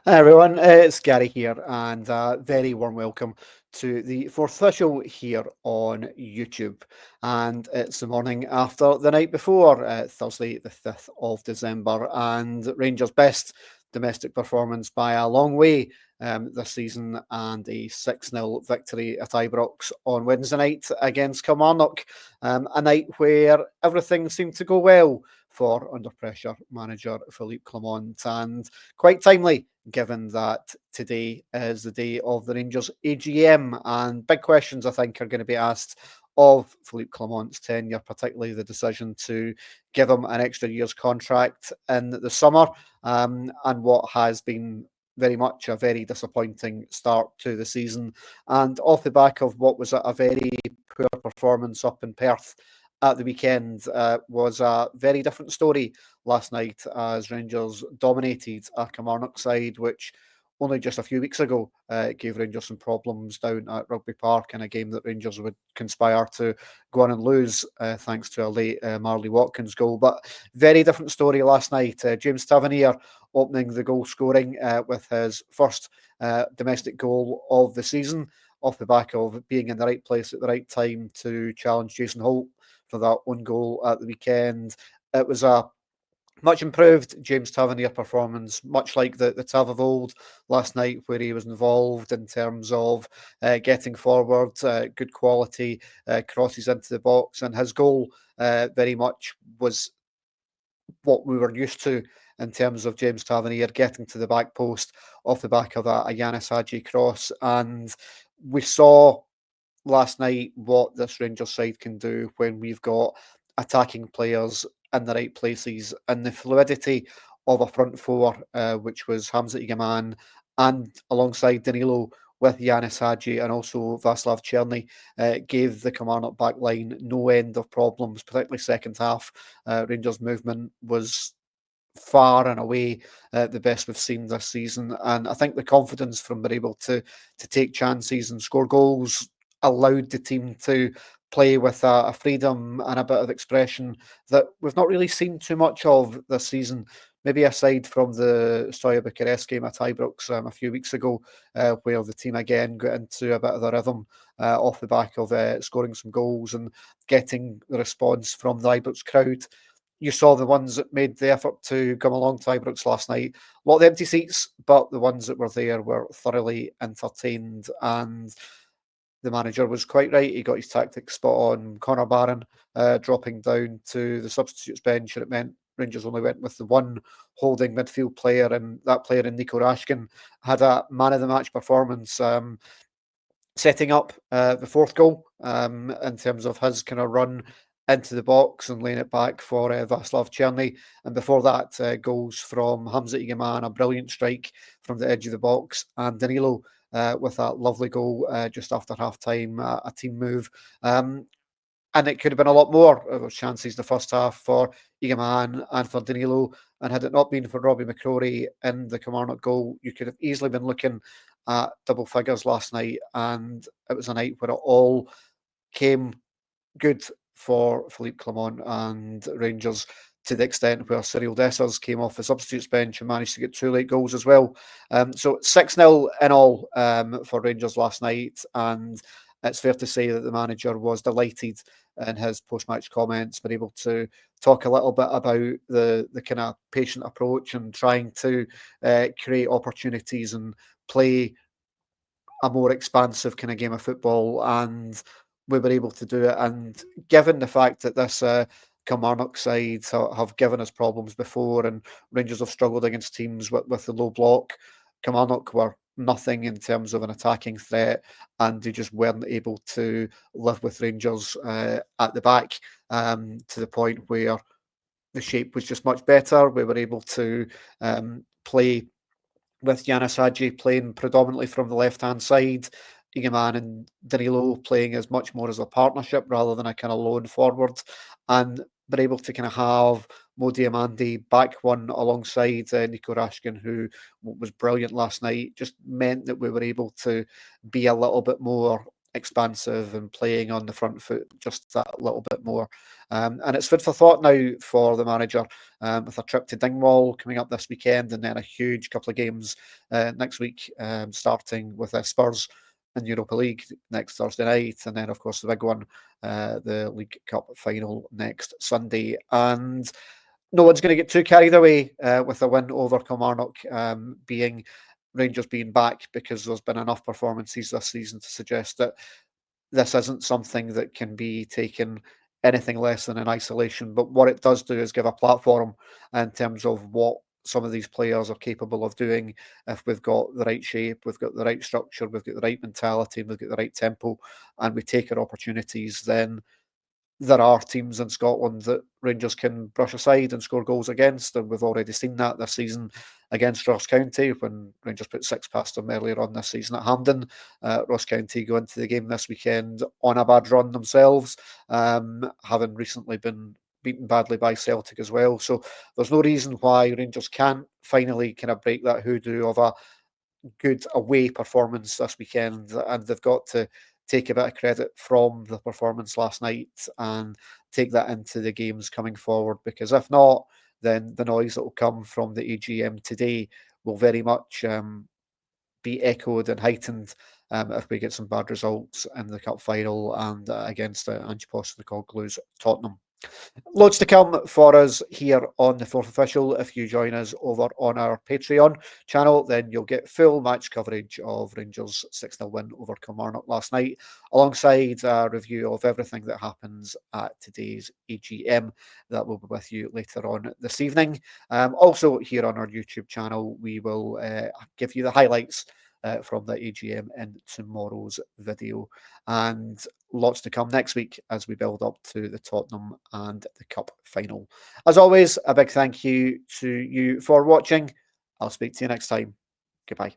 Hi everyone, it's Gary here, and a very warm welcome to the fourth official here on YouTube. And it's the morning after the night before, Thursday, the 5th of December, and Rangers' best domestic performance by a long way this season, and a 6-0 victory at Ibrox on Wednesday night against Kilmarnock. A night where everything seemed to go well for under pressure manager Philippe Clement, and quite timely given that today is the day of the Rangers AGM, and big questions I think are going to be asked of Philippe Clement's tenure, particularly the decision to give him an extra year's contract in the summer, and what has been very much a very disappointing start to the season, and off the back of what was a very poor performance up in Perth at the weekend, was a very different story last night as Rangers dominated a Kilmarnock side, which only just a few weeks ago gave Rangers some problems down at Rugby Park in a game that Rangers would conspire to go on and lose, thanks to a late Marley Watkins goal. But very different story last night. James Tavernier opening the goal scoring with his first domestic goal of the season, off the back of being in the right place at the right time to challenge Jason Holt for that one goal at the weekend. It was a much improved James Tavernier performance, much like the Tav of old last night, where he was involved in terms of getting forward, good quality crosses into the box, and his goal very much was what we were used to in terms of James Tavernier getting to the back post off the back of a Yanis Hadji cross. And we saw last night what this Rangers side can do when we've got attacking players in the right places, and the fluidity of a front four, which was Hamza Igamane and alongside Danilo with Yanis Hadji and also Vaslav Cherny, gave the Kilmarnock back line no end of problems, particularly second half. Rangers' movement was far and away the best we've seen this season, and I think the confidence from being able to take chances and score goals allowed the team to play with a freedom and a bit of expression that we've not really seen too much of this season. Maybe aside from the Stoya Bucharest game at Ibrox a few weeks ago, where the team again got into a bit of the rhythm off the back of scoring some goals and getting the response from the Ibrox crowd. You saw the ones that made the effort to come along to Ibrox last night. A lot of empty seats, but the ones that were there were thoroughly entertained, and the manager was quite right. He got his tactics spot on. Connor Barron dropping down to the substitutes bench, and it meant Rangers only went with the one holding midfield player, and that player in Nico Rashkin had a man of the match performance, setting up the fourth goal in terms of his kind of run into the box and laying it back for Vaslav Cherny. And before that, goals from Hamza Igamane, a brilliant strike from the edge of the box, and Danilo with that lovely goal just after half time, a team move. And it could have been a lot more. There was chances in the first half for Igamane and for Danilo. And had it not been for Robby McCrorie in the Kilmarnock goal, you could have easily been looking at double figures last night. And it was a night where it all came good for Philippe Clement and Rangers, to the extent where Cyriel Dessers came off the substitutes bench and managed to get two late goals as well. So 6-0 in all for Rangers last night, and it's fair to say that the manager was delighted in his post-match comments, been able to talk a little bit about the kind of patient approach and trying to create opportunities and play a more expansive kind of game of football, and we were able to do it. And given the fact that this Kilmarnock side have given us problems before, and Rangers have struggled against teams with the low block, Kilmarnock were nothing in terms of an attacking threat, and they just weren't able to live with Rangers at the back, to the point where the shape was just much better. We were able to play with Yanis Hadji playing predominantly from the left-hand side, Igamane and Danilo playing as much more as a partnership rather than a kind of lone forward, and been able to kind of have Mo Diamandi back one alongside Nico Rashkin, who was brilliant last night, just meant that we were able to be a little bit more expansive and playing on the front foot just that little bit more. And it's food for thought now for the manager, with a trip to Dingwall coming up this weekend, and then a huge couple of games next week, starting with Spurs in Europa League next Thursday night, and then of course the big one, the League Cup final next Sunday. And no one's going to get too carried away with a win over Kilmarnock, being Rangers being back, because there's been enough performances this season to suggest that this isn't something that can be taken anything less than in isolation. But what it does do is give a platform in terms of what some of these players are capable of doing if we've got the right shape, we've got the right structure, we've got the right mentality, we've got the right tempo, and we take our opportunities. Then there are teams in Scotland that Rangers can brush aside and score goals against, and we've already seen that this season against Ross County when Rangers put 6 past them earlier on this season at Hampden. Ross County go into the game this weekend on a bad run themselves, having recently been beaten badly by Celtic as well. So there's no reason why Rangers can't finally kind of break that hoodoo of a good away performance this weekend, and they've got to take a bit of credit from the performance last night and take that into the games coming forward, because if not, then the noise that will come from the AGM today will very much be echoed and heightened if we get some bad results in the cup final and against Ange Postecoglou's Tottenham. Loads to come for us here on the Fourth Official. If you join us over on our Patreon channel, then you'll get full match coverage of Rangers' 6-0 win over Kilmarnock last night, alongside a review of everything that happens at today's AGM. That will be with you later on this evening. Also, here on our YouTube channel, we will give you the highlights from the AGM in tomorrow's video. And lots to come next week as we build up to the Tottenham and the Cup final. As always, a big thank you to you for watching. I'll speak to you next time. Goodbye.